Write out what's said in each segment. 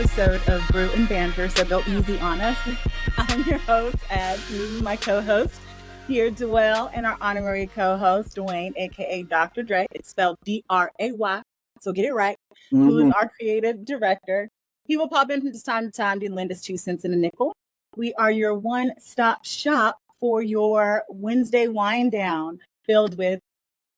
episode of Brew and Banter, so go easy on us. I'm your host, Ad, my co-host here, Dwell, and our honorary co-host, Dwayne, aka Dr. Dre. It's spelled D-R-A-Y, so get it right. Who is our creative director. He will pop in from time to time to lend us 2 cents and a nickel. We are your one-stop shop for your Wednesday wind down, filled with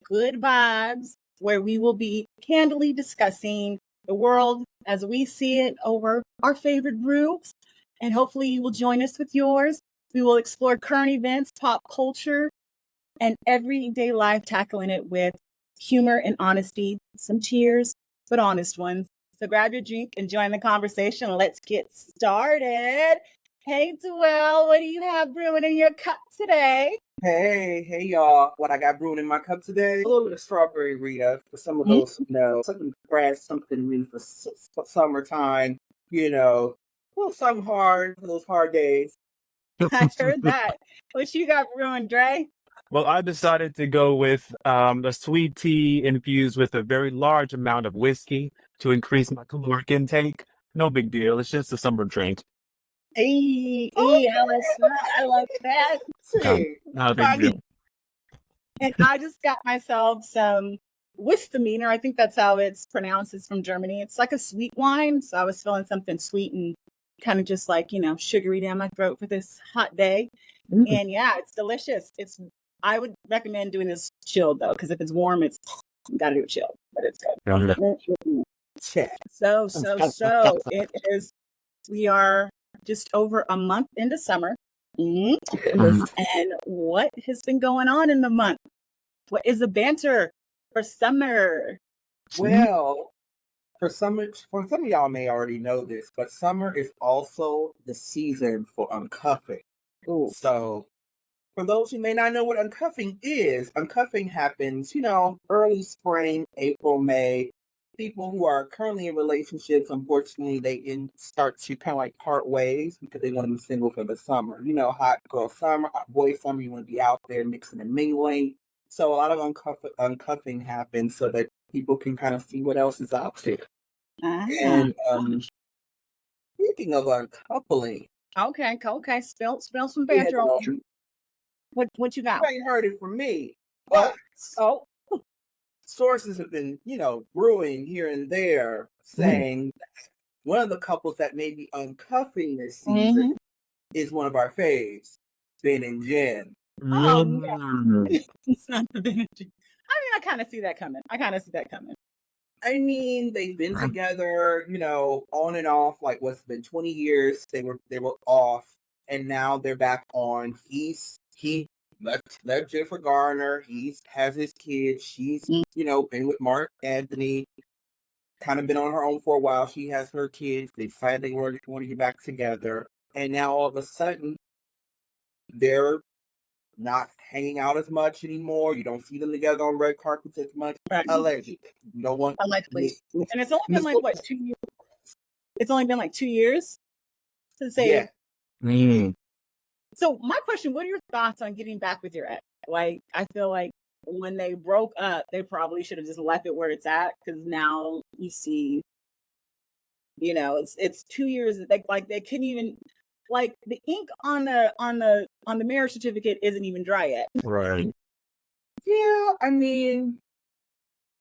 good vibes, where we will be candidly discussing the world as we see it over our favorite brews. And hopefully you will join us with yours. We will explore current events, pop culture, and everyday life, tackling it with humor and honesty. Some tears, but honest ones. So grab your drink and join the conversation. Let's get started. Hey, Dwell, what do you have brewing in your cup today? Hey, y'all. What I got brewing in my cup today? A little bit of strawberry Rita for some of those who know. Something fresh, something new for summertime. You know, a little something hard for those hard days. I heard that. What you got brewing, Dre? Well, I decided to go with a sweet tea infused with a very large amount of whiskey to increase my caloric intake. No big deal. It's just a summer drink. Hey, I love that. Not a big deal. And I just got myself some Wistaminer. I think that's how it's pronounced. It's from Germany. It's like a sweet wine. So I was feeling something sweet and kind of just like, sugary down my throat for this hot day. And yeah, it's delicious. I would recommend doing this chilled though, because if it's warm, it's got to do it chilled, but it's good. So it is. We are just over a month into summer. And what has been going on in the month? What is the banter for summer? Well, for some of y'all may already know this, but summer is also the season for uncuffing. Ooh. So for those who may not know what uncuffing is, uncuffing happens, early spring, April, May. People who are currently in relationships, unfortunately, they start to kind of like part ways because they want to be single for the summer. Hot girl summer, hot boy summer, you want to be out there mixing and mingling. So a lot of uncuffing happens so that people can kind of see what else is out there. And speaking of uncoupling. Okay. Spill some banter on you. What you got? You ain't heard it from me. But sources have been, brewing here and there saying that one of the couples that may be uncuffing this season is one of our faves, Ben and Jen. Oh, no. It's not the Ben and Jen. I mean, I kind of see that coming. I mean, they've been together, on and off, like what's been 20 years. They were off, and now they're back on. He left Jennifer Garner. He has his kids. She's, been with Mark Anthony. Kind of been on her own for a while. She has her kids. They decided they want to get back together. And now all of a sudden, they're not hanging out as much anymore. You don't see them together on red carpets as much. Right. Allegedly. No one. Allegedly. And it's only been like, 2 years? It's only been like 2 years to say. Yeah. So my question, what are your thoughts on getting back with your ex? Like, I feel like when they broke up, they probably should have just left it where it's at, because now you see, it's 2 years. Like they couldn't even, like the ink on the marriage certificate isn't even dry yet. Right. Yeah, I mean,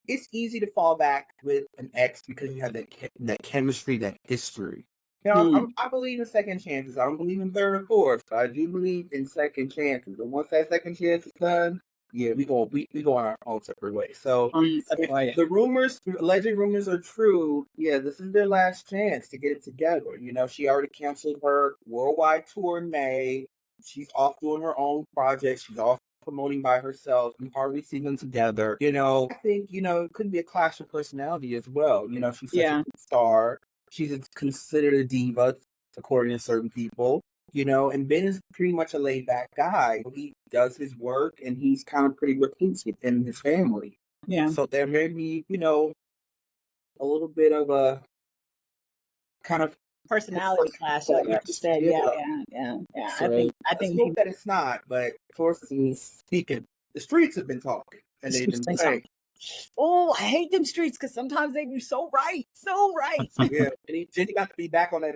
it's easy to fall back with an ex because you have that chemistry, that history. I believe in second chances. I don't believe in third or fourth. I do believe in second chances. And once that second chance is done, yeah, we go on our own separate way. So if the alleged rumors are true, yeah, this is their last chance to get it together. She already canceled her worldwide tour in May. She's off doing her own projects. She's off promoting by herself. We hardly see them together. I think, it could be a clash of personality as well. She's such a good star. She's considered a diva, according to certain people, and Ben is pretty much a laid-back guy. He does his work, and he's kind of pretty reclusive in his family. Yeah. So there may be, a little bit of a kind of personality clash, like you said. Yeah. So I think hope that it's not, but sources speaking, the streets have been talking, and they've been saying. Oh, I hate them streets because sometimes they be so right. Yeah, Jenny got to be back on that.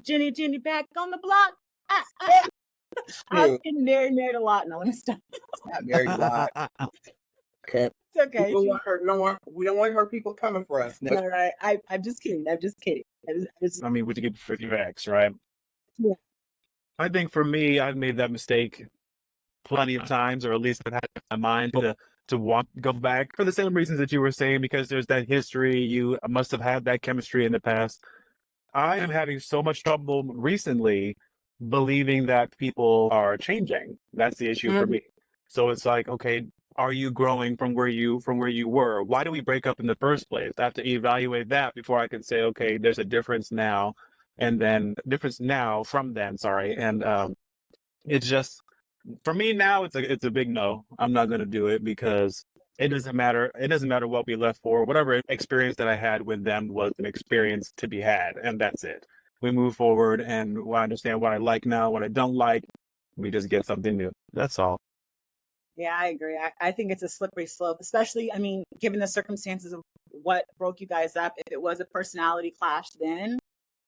Jenny back on the block. I was getting married a lot. No, I'm stop. Not married a lot. Okay. It's okay. We don't want her. We don't want her people coming for us. No. All right. I'm just kidding. I mean, would you get 50 facts, right? Yeah. I think for me, I've made that mistake plenty of times, or at least I've had it in my mind to want go back for the same reasons that you were saying, because there's that history. You must have had that chemistry in the past. I am having so much trouble recently believing that people are changing. That's the issue for me. So it's like, okay, are you growing from where you were? Why do we break up in the first place? I have to evaluate that before I can say, okay, there's a difference now, and then difference now from then. Sorry, and it's just for me now. It's a big no. I'm not going to do it because it doesn't matter. It doesn't matter what we left for. Whatever experience that I had with them was an experience to be had, and that's it. We move forward, and I understand what I like now, what I don't like. We just get something new. That's all. Yeah, I agree. I think it's a slippery slope, especially, I mean, given the circumstances of what broke you guys up. If it was a personality clash, then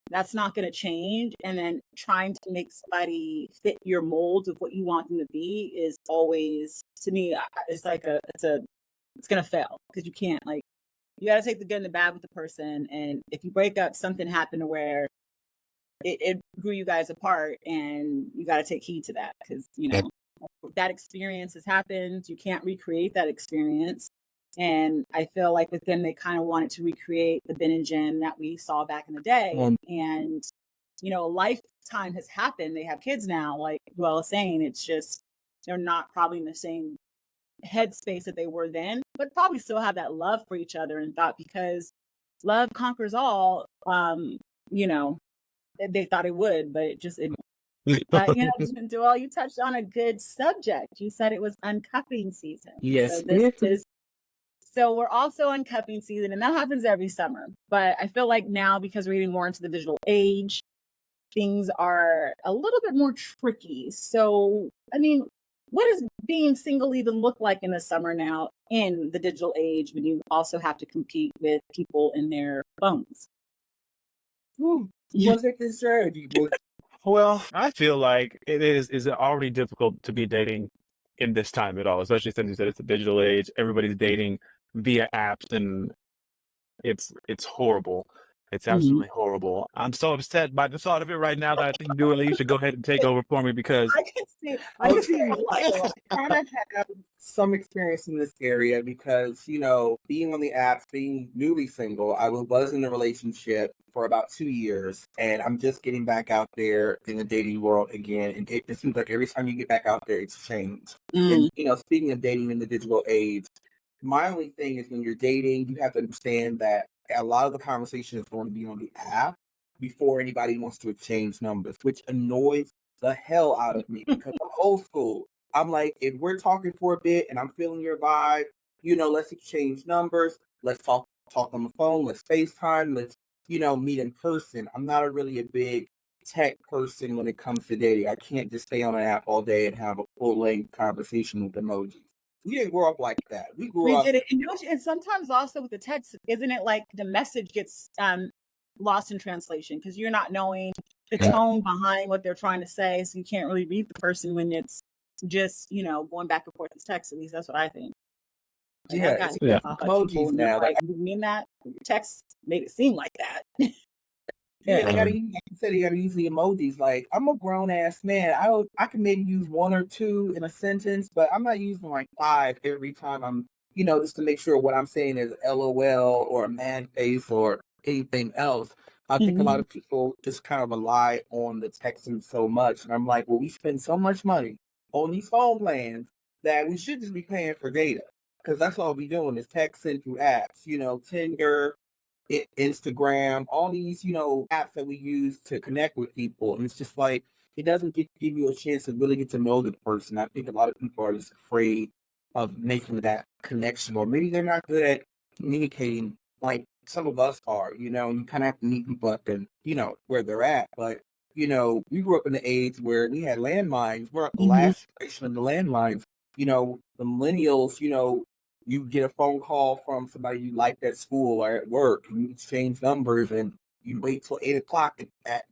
that's not going to change. And then trying to make somebody fit your mold of what you want them to be is always, to me, it's like it's going to fail because you can't, like, you got to take the good and the bad with the person. And if you break up, something happened to where it grew you guys apart, and you got to take heed to that because, that experience has happened. You can't recreate that experience. And I feel like with them, they kind of wanted to recreate the Ben and Jen that we saw back in the day. And, a lifetime has happened. They have kids now, like Joelle was saying. It's just, they're not probably in the same headspace that they were then, but probably still have that love for each other and thought because love conquers all, they thought it would, but but Joelle, you touched on a good subject. You said it was uncuffing season. Yes. So we're also uncuffing season, and that happens every summer. But I feel like now, because we're getting more into the digital age, things are a little bit more tricky. So, I mean, what does being single even look like in the summer now in the digital age when you also have to compete with people in their phones? What's it concerned? Well, I feel like it is already difficult to be dating in this time at all, especially since you said it's a digital age. Everybody's dating via apps, and it's horrible. It's absolutely horrible. I'm so upset by the thought of it right now that I think Dua, you should go ahead and take over for me because I can see I kind of have some experience in this area because, being on the apps, being newly single, I was in a relationship for about 2 years, and I'm just getting back out there in the dating world again. And it seems like every time you get back out there, it's changed. And, speaking of dating in the digital age, my only thing is when you're dating, you have to understand that a lot of the conversation is going to be on the app before anybody wants to exchange numbers, which annoys the hell out of me because I'm old school. I'm like, if we're talking for a bit and I'm feeling your vibe, let's exchange numbers. Let's talk on the phone. Let's FaceTime. Let's, meet in person. I'm not really a big tech person when it comes to dating. I can't just stay on an app all day and have a full-length conversation with emojis. We didn't grow up like that. We grew up. Did it, and sometimes also with the text, isn't it like the message gets lost in translation because you're not knowing the tone behind what they're trying to say, so you can't really read the person when it's just going back and forth as text. At least that's what I think. Emojis now. Like, you mean that your text made it seem like that. Yeah, like you said, you gotta use the emojis. Like, I'm a grown ass man. I can maybe use one or two in a sentence, but I'm not using like 5 every time I'm, just to make sure what I'm saying is LOL or a man face or anything else. I think a lot of people just kind of rely on the texting so much. And I'm like, well, we spend so much money on these phone plans that we should just be paying for data. Because that's all we doing is texting through apps, Tinder, Instagram, all these, apps that we use to connect with people. And it's just like, it doesn't give you a chance to really get to know the person. I think a lot of people are just afraid of making that connection, or maybe they're not good at communicating like some of us are, and you kind of have to meet people up and, where they're at. But, we grew up in the age where we had landlines. We're the last generation of the landlines. The millennials, you get a phone call from somebody you liked at school or at work, and you exchange numbers, and you wait till 8 o'clock at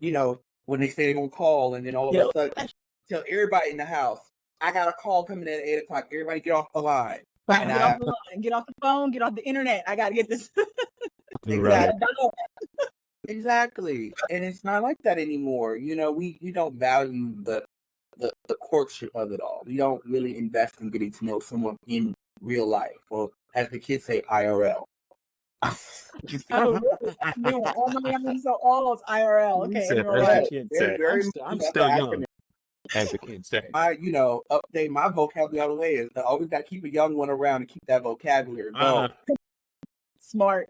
when they say they're gonna call, and then all of a sudden tell everybody in the house, I got a call coming in at 8 o'clock. Everybody get off the line. Get off the line, get off the phone, get off the internet. I gotta get this. Exactly. Exactly. And it's not like that anymore. We don't value the courtship of it all. We don't really invest in getting to know someone in real life, or as the kids say, IRL. Oh, really? Oh my God, I'm so old. IRL. Okay, in real life. I'm still young, as the kids say. Update my vocabulary all the way. Is I always got to keep a young one around and keep that vocabulary going. Smart.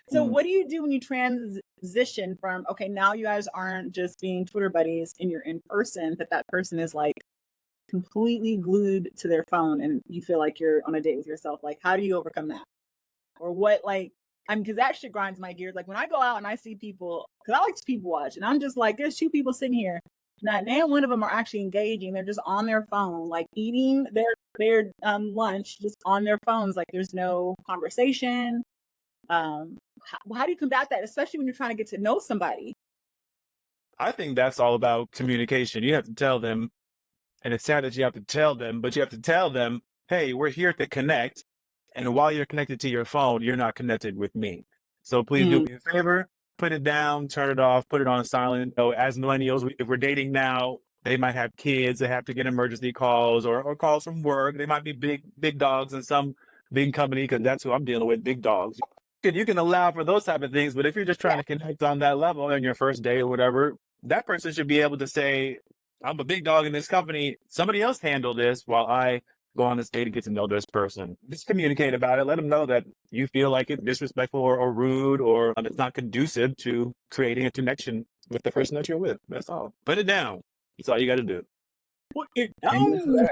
So what do you do when you transition from, okay, now you guys aren't just being Twitter buddies and you're in person, but that person is like completely glued to their phone and you feel like you're on a date with yourself? Like, how do you overcome that? Or what, because that shit grinds my gears. Like when I go out and I see people, because I like to people watch, and I'm just like, there's two people sitting here. Not one of them are actually engaging. They're just on their phone, like eating their lunch, just on their phones. Like there's no conversation. How do you combat that, especially when you're trying to get to know somebody? I think that's all about communication. You have to tell them, and it's sad that you have to tell them, but you have to tell them, hey, we're here to connect. And while you're connected to your phone, you're not connected with me. So please do me a favor, put it down, turn it off, put it on silent. As millennials, if we're dating now, they might have kids, they have to get emergency calls or calls from work. They might be big dogs in some big company, because that's who I'm dealing with, big dogs. You can allow for those type of things, but if you're just trying to connect on that level on your first day or whatever, that person should be able to say, I'm a big dog in this company. Somebody else handle this while I go on this date to get to know this person. Just communicate about it. Let them know that you feel like it's disrespectful or rude, or it's not conducive to creating a connection with the person that you're with. That's all. Put it down. That's all you got to do. Put it down.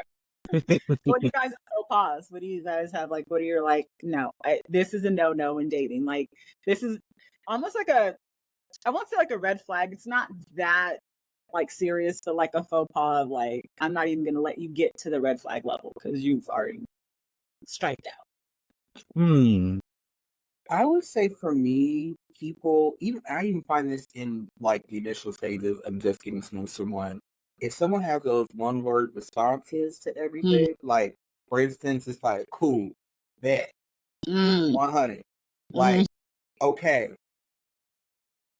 What do you guys pause? What do you guys have? Like, what are your no, this is a no in dating. Like, this is almost like I won't say like a red flag. It's not that serious, but like a faux pas of like, I'm not even going to let you get to the red flag level because you've already striked out. I would say for me, I even find this in like the initial stages of just getting to know someone. If someone has those one-word responses to everything, like for instance, it's like cool, bet, 100, like okay,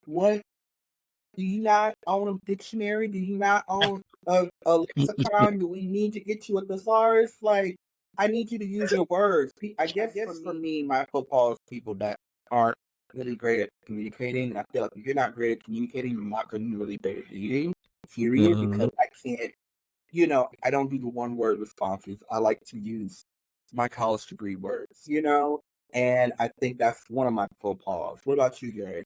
what? Do you not own a dictionary? Do you not own a lexicon? Do we need to get you a thesaurus? Like, I need you to use your words. I guess for me, my football is people that aren't really great at communicating. I feel like if you're not great at communicating, you're not going to really great at reading, period, because I can't, I don't do the one-word responses. I like to use my college degree words, and I think that's one of my faux pas. What about you, Gary?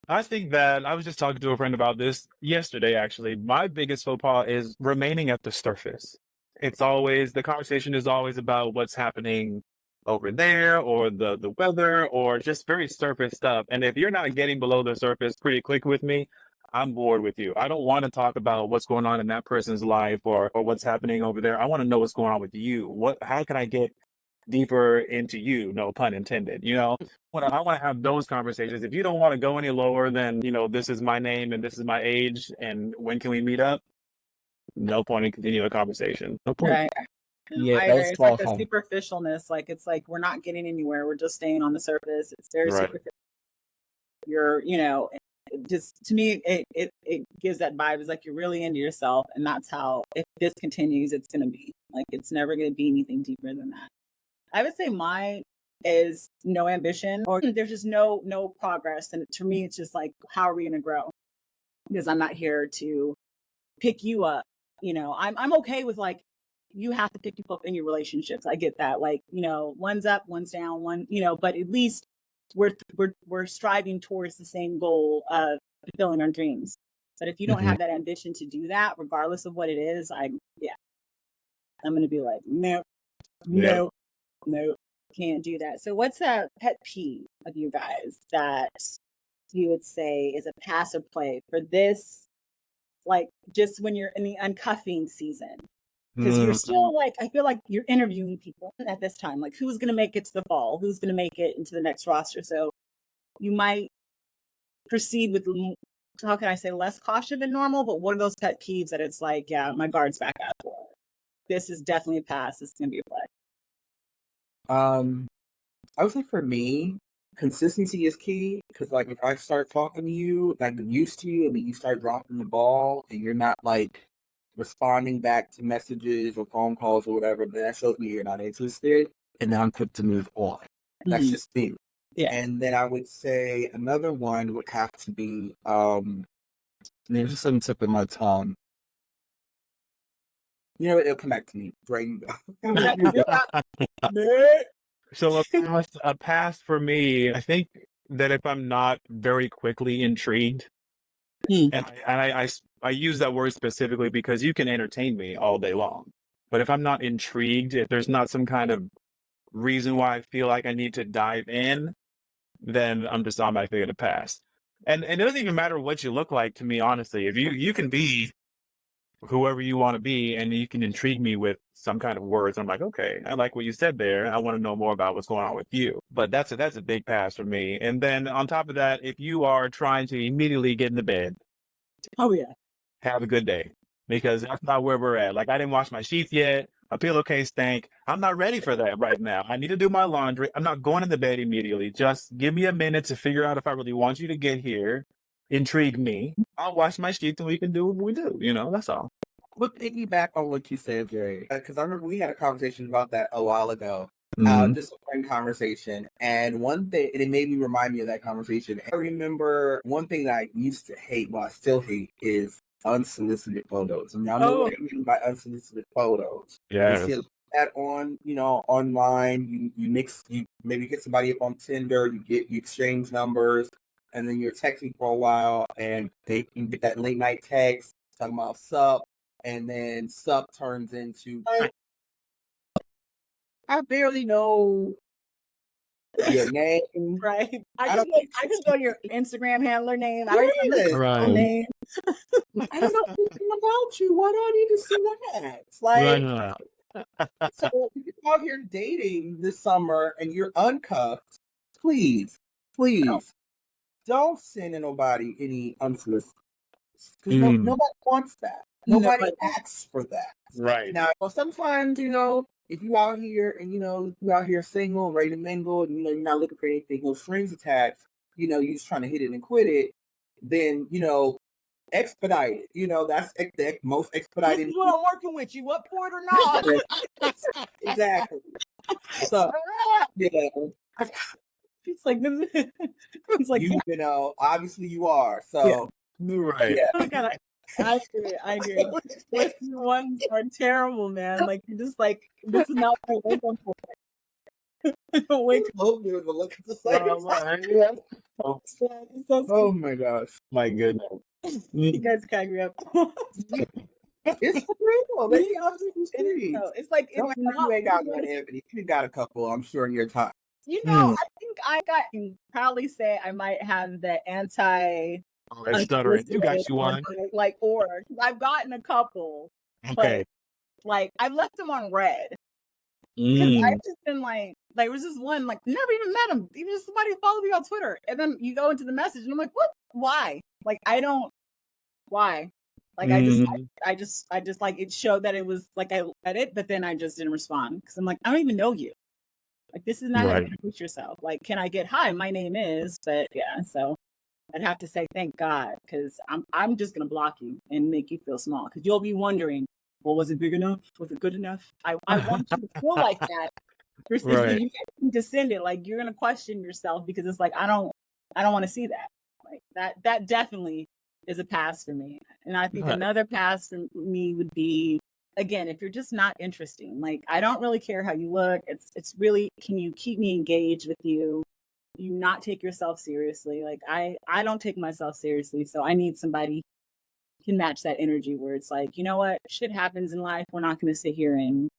I think that I was just talking to a friend about this yesterday, actually. My biggest faux pas is remaining at the surface. The conversation is always about what's happening over there, or the weather, or just very surface stuff. And if you're not getting below the surface pretty quick with me, I'm bored with you. I don't want to talk about what's going on in that person's life, or what's happening over there. I want to know what's going on with you. How can I get deeper into you? No pun intended. I want to have those conversations. If you don't want to go any lower than, this is my name and this is my age and when can we meet up? No point in continuing a conversation. No point. Right. Yeah, I agree. It's like the superficialness. Like, it's like we're not getting anywhere. We're just staying on the surface. It's very superficial. You're, just to me, it gives that vibe. It's like you're really into yourself, and that's how, if this continues, it's going to be. Like, it's never going to be anything deeper than that. I would say mine is no ambition, or there's just no progress. And to me, it's just like, how are we going to grow? Because I'm not here to pick you up. I'm okay with like, you have to pick people up in your relationships. I get that. Like, one's up, one's down, but at least we're striving towards the same goal of fulfilling our dreams. But if you don't have that ambition to do that, regardless of what it is, I'm going to be like, no, can't do that. So what's a pet peeve of you guys that you would say is a pass or play for this? Like, just when you're in the uncuffing season, because you're still like, I feel like you're interviewing people at this time, like who's going to make it to the fall, who's going to make it into the next roster. So you might proceed with, how can I say, less caution than normal, but one of those pet peeves that it's like, yeah, my guard's back up. This is definitely a pass. This is going to be a play. I would say for me, consistency is key, because like if I start talking to you, like I'm used to you, and then you start dropping the ball and you're not like responding back to messages or phone calls or whatever, then that shows me you're not interested, and then I'm quick to move on. That's just me. Yeah. And then I would say another one would have to be there's just something tip in my tongue. You know what? It'll come back to me. Right, you go. So a pass for me, I think that if I'm not very quickly intrigued, and I use that word specifically because you can entertain me all day long, but if I'm not intrigued, if there's not some kind of reason why I feel like I need to dive in, then I'm just automatically gonna pass. And it doesn't even matter what you look like to me, honestly. If you can be whoever you want to be and you can intrigue me with some kind of words, I'm like, okay, I like what you said there. I want to know more about what's going on with you. But that's a big pass for me. And then on top of that, if you are trying to immediately get into bed, Oh yeah, have a good day, because that's not where we're at. Like, I didn't wash my sheets yet. My pillowcase stank. I'm not ready for that right now. I need to do my laundry. I'm not going into bed immediately. Just give me a minute to figure out if I really want you to get here. Intrigue me. I'll wash my sheets and we can do what we do. That's all. Look, piggyback on what you said, Jerry, because I remember we had a conversation about that a while ago. Just a friend conversation, and one thing, and it made me remind me of that conversation. I remember one thing that I used to hate, well, I still hate, is unsolicited photos. And y'all know what I mean by unsolicited photos. Yeah. You see that on, online. You maybe get somebody up on Tinder. You exchange numbers, and then you're texting for a while, and they can get that late night text talking about sup. And then sup turns into, I barely know your name. Right. I just know your Instagram handler name. I don't even know your name. I don't know anything about you. Why do I need to see that? It's like, so if you're out here dating this summer and you're uncuffed, please don't send nobody any unsolicited. Because nobody wants that. Nobody asks for that. Right. Now, well, sometimes, if you out here and, you out here single, ready to mingle, and, you're not looking for anything, no strings attached, you're just trying to hit it and quit it, then, expedite it. That's the most expedited. This is what I'm working with. You up for it or not? Exactly. So, yeah. It's like, it's like, obviously you are. So, right. Yeah. I agree. What's the ones are terrible, man. Like, you're just like, this is not what I wake up for. Wake up to look at the same Oh my gosh. My goodness. You guys can't agree up. It's for real. It's like, it's not, you ain't got one, Anthony. You got a couple, I'm sure, in your time. I think I can probably say I might have the stuttering. You got you one. Or I've gotten a couple. Okay. But, like, I've left them on red. Because I've just been like, there was this one, like, never even met him. Even just somebody followed me on Twitter. And then you go into the message and I'm like, what? Why? Like, why? Like, I just like, it showed that it was like, I read it, but then I just didn't respond. Because I'm like, I don't even know you. Like, this is not how you introduce yourself. Like, can I get, hi, my name is, but yeah, so I'd have to say, thank God, because I'm just going to block you and make you feel small. Because you'll be wondering, well, was it big enough? Was it good enough? I want you to feel like that. You get descended. Like, you're going to question yourself because it's like, I don't want to see that. Like, that definitely is a pass for me. And I think another pass for me would be, again, if you're just not interesting. Like, I don't really care how you look. It's really, can you keep me engaged with you? You not take yourself seriously. Like, I don't take myself seriously, so I need somebody who can match that energy where it's like, you know what, shit happens in life. We're not going to sit here and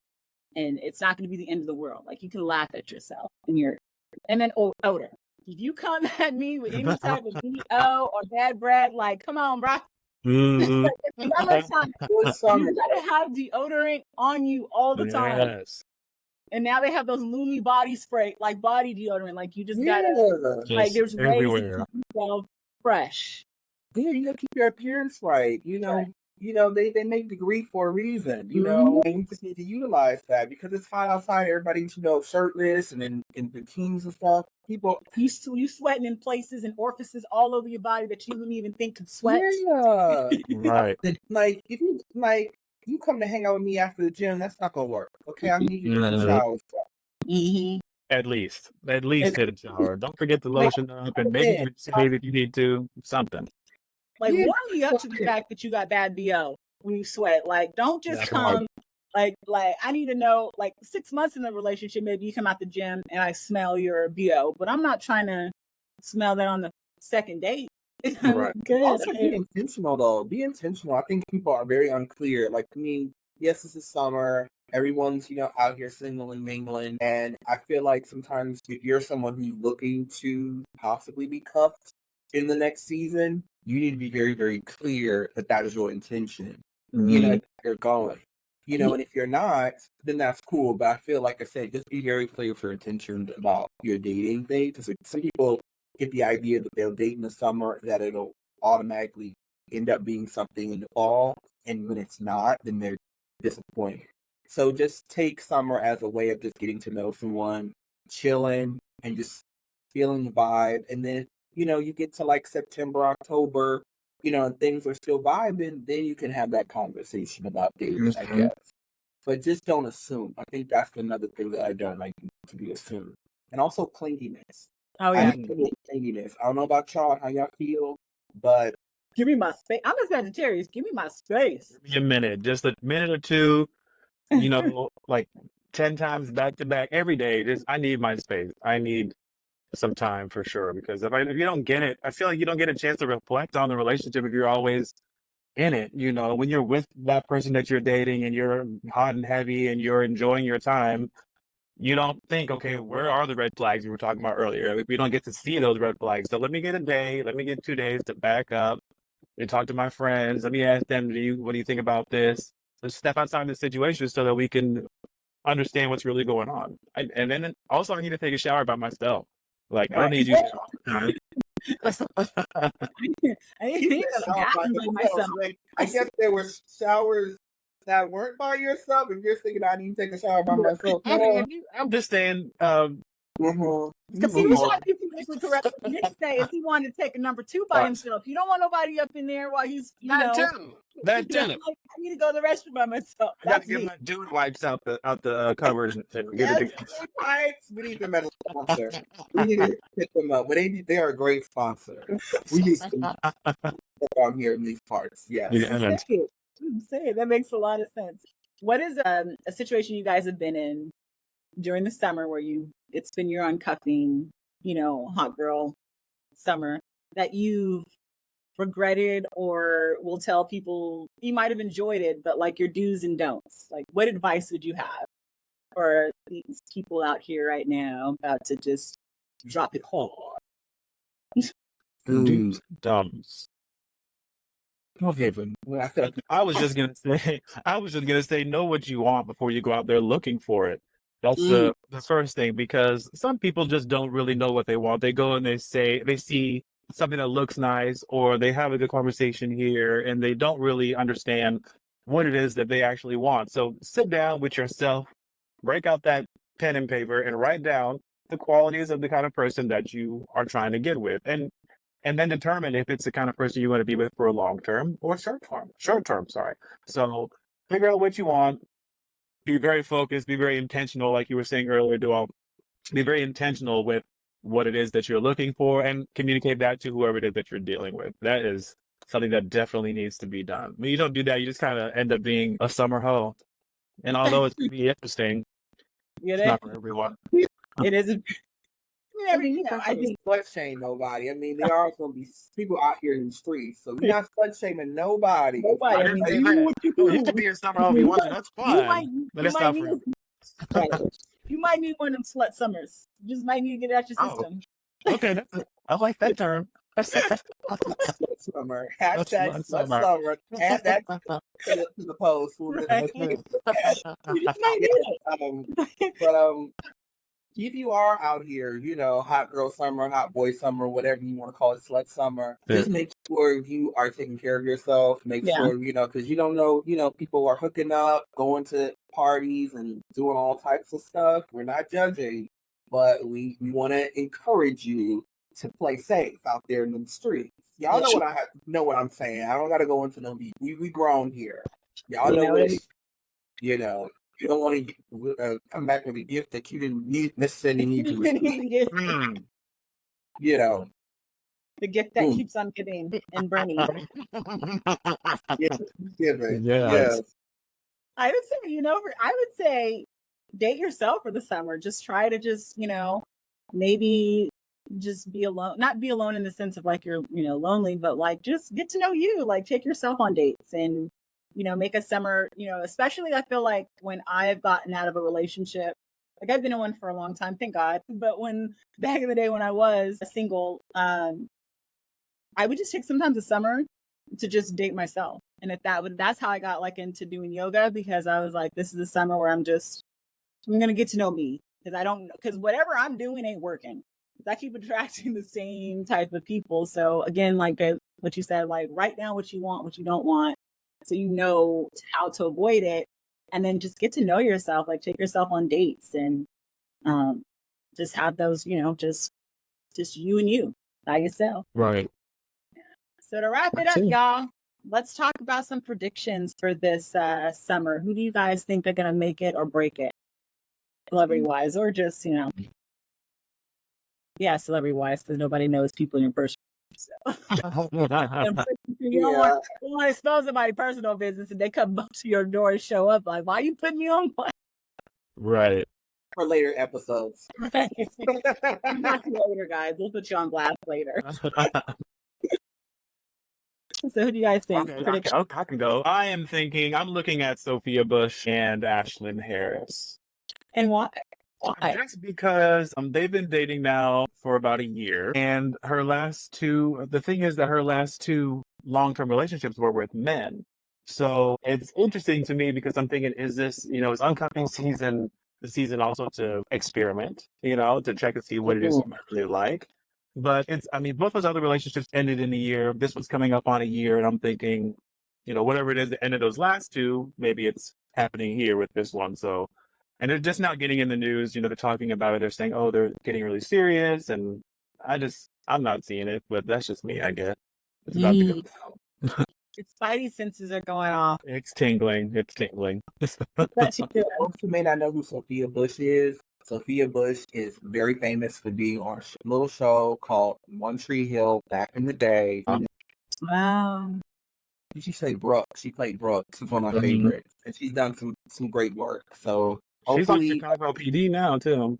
it's not going to be the end of the world. Like, you can laugh at yourself and then odor. If you come at me with any type of BO or bad breath, like, come on, bro. Mhm. Summertime, Good summer. you gotta have deodorant on you all the time. Yes. And now they have those Lumi body spray, like body deodorant. Like you just gotta, like Just there's ways to everywhere. keep yourself fresh. Yeah, you gotta keep your appearance right. They make degree for a reason, Mhm. and you just need to utilize that because it's hot outside. Everybody's, shirtless and in bikinis and stuff. People, You sweating in places and orifices all over your body that you wouldn't even think could sweat. yeah. Right. Like if you come to hang out with me after the gym, that's not gonna work. Okay, I need you to Mhm. shower. Mm-hmm. At least hit a shower. Don't forget to Like, lotion up and maybe even shave if you need to. Something. like Yeah. warm me up to the fact that you got bad BO when you sweat. Like, don't just That's come. Like I need to know. Like 6 months in the relationship, maybe you come out the gym and I smell your BO, but I'm not trying to smell that on the second date. Right. Good. Also, be intentional though. Be intentional. I think people are very unclear. Like, I mean, yes, this is summer. Everyone's, out here single and mingling. And I feel like sometimes if you're someone who's looking to possibly be cuffed in the next season, you need to be very, very clear that that is your intention. Mhm. You're going. And if you're not, then that's cool. But I feel like I said, just be very clear with your intentions about your dating thing. Because some people get the idea that they'll date in the summer, that it'll automatically end up being something in the fall. And when it's not, then they're disappointed. So just take summer as a way of just getting to know someone, chilling, and just feeling the vibe. And then, you get to like September, October, and things are still vibing, then you can have that conversation about dating, I guess. But just don't assume. I think that's another thing that I don't like to be assumed. And also clinginess. Oh I yeah. hate clinginess. I don't know about y'all, how y'all feel, but Give me my space. I'm a Sagittarius. Give me my space. Give me a minute, just a minute or two. Like 10 times back to back every day. Just I need my space. I need some time for sure because if you don't get it, I feel like you don't get a chance to reflect on the relationship if you're always in it. When you're with that person that you're dating and you're hot and heavy and you're enjoying your time, you don't think, okay, where are the red flags we were talking about earlier? We don't get to see those red flags. So let me get a day, let me get 2 days to back up and talk to my friends. Let me ask them, what do you think about this? Let's step outside the situation so that we can understand what's really going on. And then also I need to take a shower by myself. Like I don't need you all the time. I need to go bathroom by myself. I guess there were showers that weren't by yourself, and you're thinking I need to take a shower by myself. I'm just saying, Because he was trying to be politically correct. He didn't say if he wanted to take a number two by himself. You don't want nobody up in there while he's, that like, too. I need to go to the restroom by myself. I got to That's get me. my dude wipes out the covers and get Yes. it together. We need them as a sponsor. We need to pick them up, but they are a great sponsor. We need to on here in these parts. Yes. Yeah. Say it. That makes a lot of sense. What is a situation you guys have been in during the summer where it's been your uncuffing, hot girl summer that you've regretted or will tell people you might have enjoyed it, but like your do's and don'ts? Like, what advice would you have for these people out here right now about to just drop it hard? Dudes, dumbs. Okay, but I was just gonna say, know what you want before you go out there looking for it. That's the first thing, because some people just don't really know what they want. They go and they see something that looks nice, or they have a good conversation here, and they don't really understand what it is that they actually want. So sit down with yourself, break out that pen and paper, and write down the qualities of the kind of person that you are trying to get with, and then determine if it's the kind of person you want to be with for a long term or short term. Short term, sorry. So figure out what you want. Be very focused. Be very intentional, like you were saying earlier, Dual. Be very intentional with what it is that you're looking for, and communicate that to whoever it is that you're dealing with. That is something that definitely needs to be done. When you don't do that, you just kind of end up being a summer hoe. And although it's be interesting, it's not for everyone. It isn't. I mean, I think slut shame nobody. I mean, there are going to be people out here in the streets, so we're not slut shaming nobody. Nobody. I didn't say that. You can be a summer hoe if you want to. That's fine. But it's not for you. You might need one of them slut summers. You just might need to get it out your system. Okay, I like that term. Summer. Hashtag Slut slut summer. summer. Add that to the post. We'll get Right. You might do but if you are out here, hot girl summer, hot boy summer, whatever you want to call it, slut summer, just make sure you are taking care of yourself. Make sure, because you don't know, people are hooking up, going to parties and doing all types of stuff. We're not judging, but we want to encourage you to play safe out there in the streets. Y'all know what I'm saying. I don't got to go into no deep. We grown here. Y'all know what it's, you don't want to come back with a gift that you didn't necessarily need to receive. The gift that keeps on giving and burning. Yes. I would say, date yourself for the summer. Just try to maybe just be alone. Not be alone in the sense of like you're, lonely, but like just get to know you. Like take yourself on dates and make a summer, especially I feel like when I've gotten out of a relationship, like I've been in one for a long time, thank God. But when back in the day when I was single, I would just take sometimes a summer to just date myself. And that's how I got like into doing yoga, because I was like, this is the summer where I'm going to get to know me, because whatever I'm doing ain't working. I keep attracting the same type of people. So again, like what you said, like write down what you want, what you don't want, so you know how to avoid it, and then just get to know yourself. Like take yourself on dates and just have those, just you and you by yourself. Right. So to wrap it up, y'all, let's talk about some predictions for this summer. Who do you guys think are gonna make it or break it, celebrity wise, or just celebrity wise, because nobody knows people in your personal. So. You don't want to expose somebody's personal business and they come up to your door and show up like, why you putting me on? Right. For later episodes. Not later, guys. We'll put you on blast later. So who do you guys think? Okay, I can go. I'm looking at Sophia Bush and Ashlyn Harris. And why? Just because they've been dating now for about a year, and the thing is that her last two long-term relationships were with men. So it's interesting to me because I'm thinking, is this, is Uncuffing season the season also to experiment, to check and see what it is really like? But both those other relationships ended in a year. This was coming up on a year, and I'm thinking, whatever it is that ended those last two, maybe it's happening here with this one. So. And they're just not getting in the news, they're talking about it. They're saying, oh, they're getting really serious. And I'm not seeing it, but that's just me, I guess. It's about to go down. Its spidey senses are going off. It's tingling. Folks who may not know who Sophia Bush is, Sophia Bush is very famous for being on a little show called One Tree Hill back in the day. Wow. Did she say Brooke? She played Brooke. She's one of my favorites. And she's done some great work. So she's on Chicago PD now, too.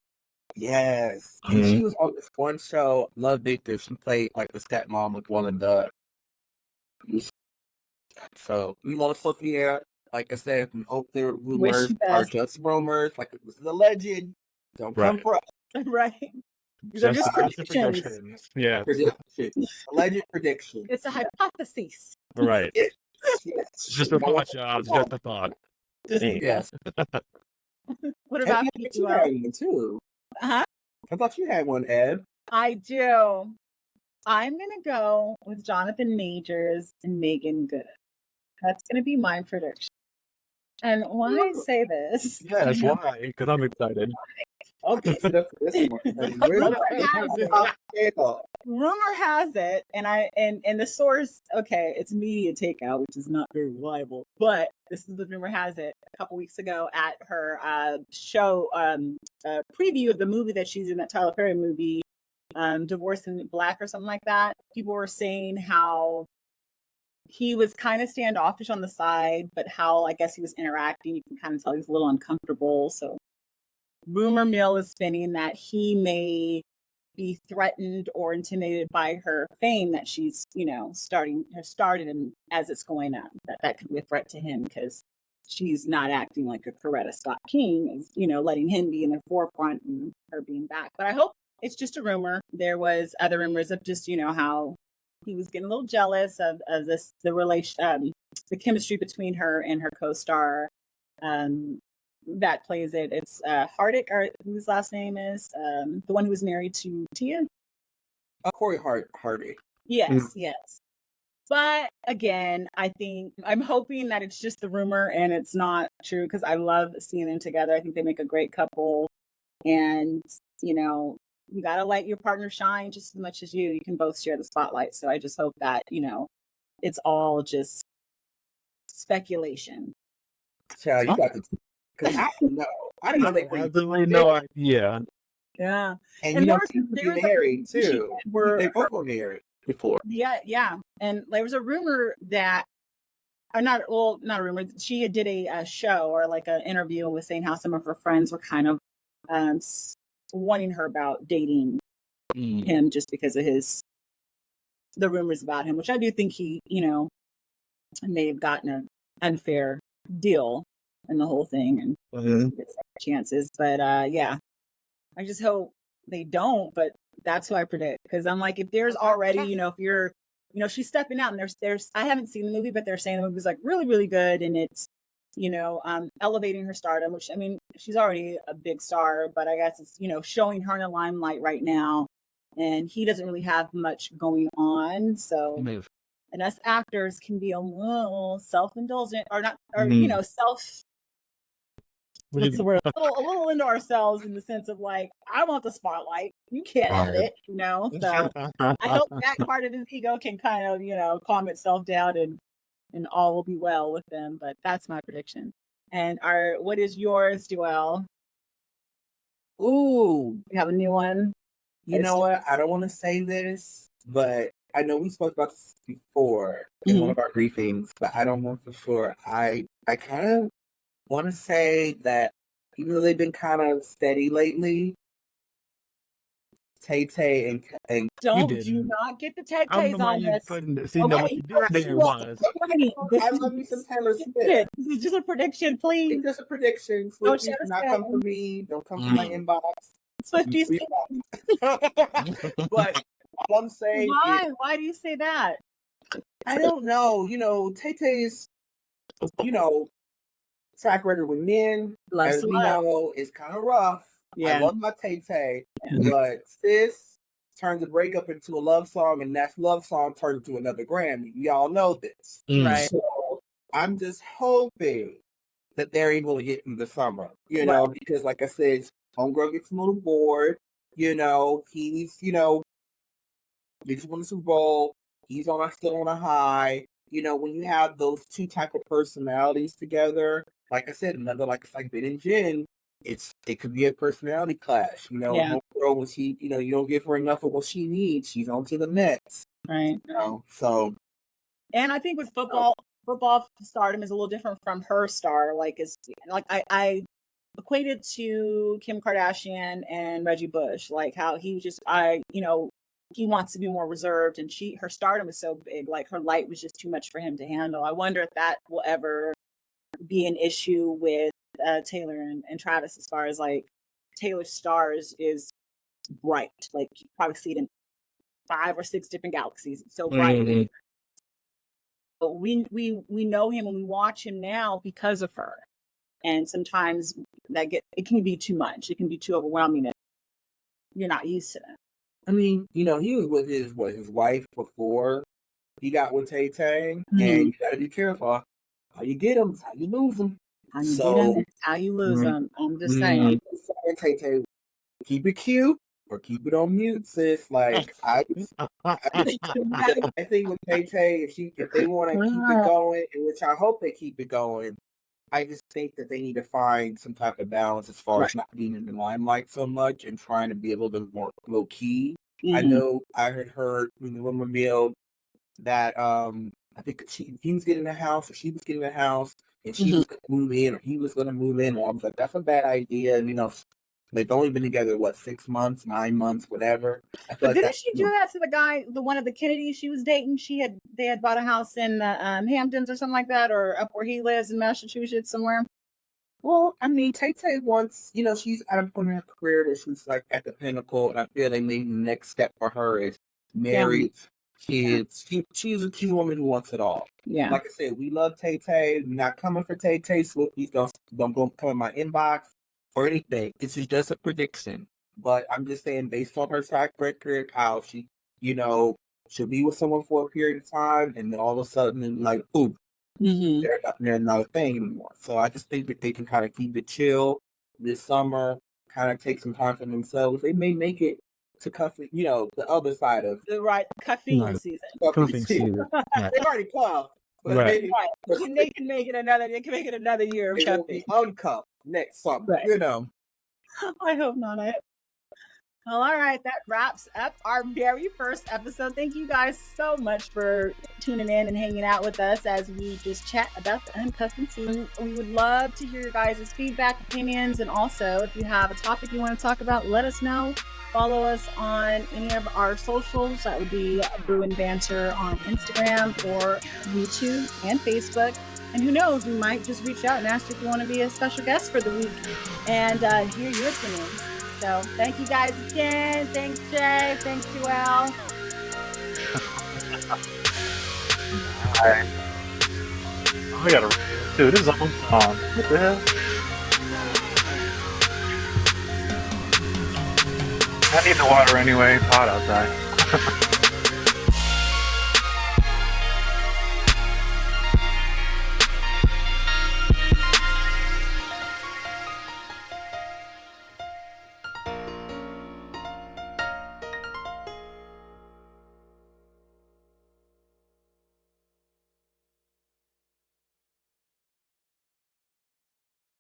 Yes. And she was on this one show, Love Victor. She played like the stepmom with one of the. So we love Sophia. Like I said, we hope their rumors are just rumors. Like this is a legend. Don't come for us. Right. These are just predictions. Yeah. Alleged predictions. It's a hypothesis. Right. Yes. Just a thought, y'all. It's just a thought. Yes. What about you? Had one too. Uh-huh. I thought you had one, Ed. I do. I'm gonna go with Jonathan Majors and Megan Good. That's gonna be my prediction. And why I say this? Yes, why? Because I'm excited. Okay, so that's this one. Rumor has it, and the source, okay, it's media takeout, which is not very reliable, but this is the rumor has it. A couple weeks ago at her show, preview of the movie that she's in, that Tyler Perry movie, Divorce in Black or something like that, people were saying how he was kind of standoffish on the side, but how I guess he was interacting, you can kind of tell he's a little uncomfortable. So rumor mill is spinning that he may be threatened or intimidated by her fame that she's, started him as it's going on. That could be a threat to him because she's not acting like a Coretta Scott King, is, letting him be in the forefront and her being back. But I hope it's just a rumor. There was other rumors of just, how he was getting a little jealous of the relation, the chemistry between her and her co-star. That plays it. It's Hardick, or whose last name is the one who was married to Tia. Corey Hardy. Yes, yes. But again, I think I'm hoping that it's just the rumor and it's not true, because I love seeing them together. I think they make a great couple, and you got to let your partner shine just as much as you. You can both share the spotlight. So I just hope that it's all just speculation. Child, you got to, because I didn't know. I didn't know they were absolutely no idea. Yeah. And they were married too. They both were married before. Yeah. And there was a rumor that, or not a rumor. She did a show or like an interview with saying how some of her friends were kind of warning her about dating him just because of the rumors about him, which I do think he, may have gotten an unfair deal in the whole thing and chances. But yeah, I just hope they don't. But that's who I predict, because I'm like, if there's already, if you're, she's stepping out, and there's I haven't seen the movie, but they're saying the movie's like really, really good, and it's elevating her stardom, which, I mean, she's already a big star, but I guess it's showing her in the limelight right now, and he doesn't really have much going on. So, and us actors can be a little self-indulgent, or not, or what's the word? A little into ourselves, in the sense of like, I want the spotlight. You can't have it, So I hope that part of his ego can kind of, calm itself down, and all will be well with them. But that's my prediction. And what is yours, Joelle? Ooh, We have a new one. You know what? I don't want to say this, but I know we spoke about this before in one of our briefings, but I don't know for sure. I kind of want to say that even though they've been kind of steady lately, Tay Tay and do not get the Tay Tays on this. See, no, what you did there was. I love me some Taylor Swift. This is just a prediction, please. It's just a prediction. Swifties do not come for me. Don't come for my inbox. Swifties. But all I'm saying Why? Why do you say that? I don't know. Tay Tay's, track record with men, as we know, is kind of rough. Yeah. I love my Tay Tay, but sis turns the breakup into a love song, and that love song turns into another Grammy. We all know this. Right. So I'm just hoping that they're able to get in the summer, because like I said, homegirl gets a little bored. He's, they just won the Super Bowl. He's still on a high. When you have those two type of personalities together, like I said, it's like Ben and Jen, it could be a personality clash. Homegirl, when she, you don't give her enough of what she needs, she's on to the next. Right. So. And I think with football stardom is a little different from her star. Like, I equated to Kim Kardashian and Reggie Bush, like how he was just, he wants to be more reserved, and her stardom is so big, like her light was just too much for him to handle. I wonder if that will ever be an issue with Taylor and Travis, as far as like Taylor's stars is bright, like you probably see it in 5 or 6 different galaxies. It's so bright. Mm-hmm. But we know him and we watch him now because of her. And sometimes it can be too much. It can be too overwhelming. And you're not used to that. I mean, he was with his wife before he got with Tay Tay, and you got to be careful. How you get them, how you lose them. How you lose them. I'm just saying. Tay Tay, keep it cute or keep it on mute, sis. Like I think with Tay Tay, if they want to keep it going, in which I hope they keep it going, I just think that they need to find some type of balance as far as not being in the limelight so much and trying to be a little bit more low key. Mm-hmm. I know I had heard in the rumor mill that I think he was getting a house or she was getting a house and she was going to move in or he was going to move in. And I was like, that's a bad idea. They've only been together, 6 months, 9 months, whatever. But didn't she do that to the guy, one of the Kennedys she was dating? They had bought a house in the Hamptons or something like that, or up where he lives in Massachusetts somewhere. Well, I mean, Tay Tay wants, she's at a point in her career that she's like at the pinnacle, and I feel like maybe the next step for her is married, kids. She's a woman who wants it all. Yeah. Like I said, we love Tay Tay. Not coming for Tay Tay, so please don't go come in my inbox or anything. This is just a prediction, but I'm just saying, based on her track record, how she, she'll be with someone for a period of time, and then all of a sudden, like, ooh. They're not a thing anymore. So I just think that they can kind of keep it chill this summer, kind of take some time for themselves. They may make it to cuffing, the other side of The right cuffing season. cuffing season. They've already cuffed, but Right. maybe And they can make it another. They can make it another year of they will cuffing. be uncuffed next summer. Right. I hope not. Well, all right, that wraps up our very first episode. Thank you guys so much for tuning in and hanging out with us as we just chat about the uncuffing season. We would love to hear your guys' feedback, opinions, and also if you have a topic you want to talk about, let us know. Follow us on any of our socials. That would be Brew and Banter on Instagram or YouTube and Facebook. And who knows, we might just reach out and ask you if you want to be a special guest for the week and hear your opinions. So thank you guys again. Thanks, Jay. Thanks, Joelle. Bye. Oh, I gotta dude, this is almost on. What the hell? I need the water anyway. It's hot outside.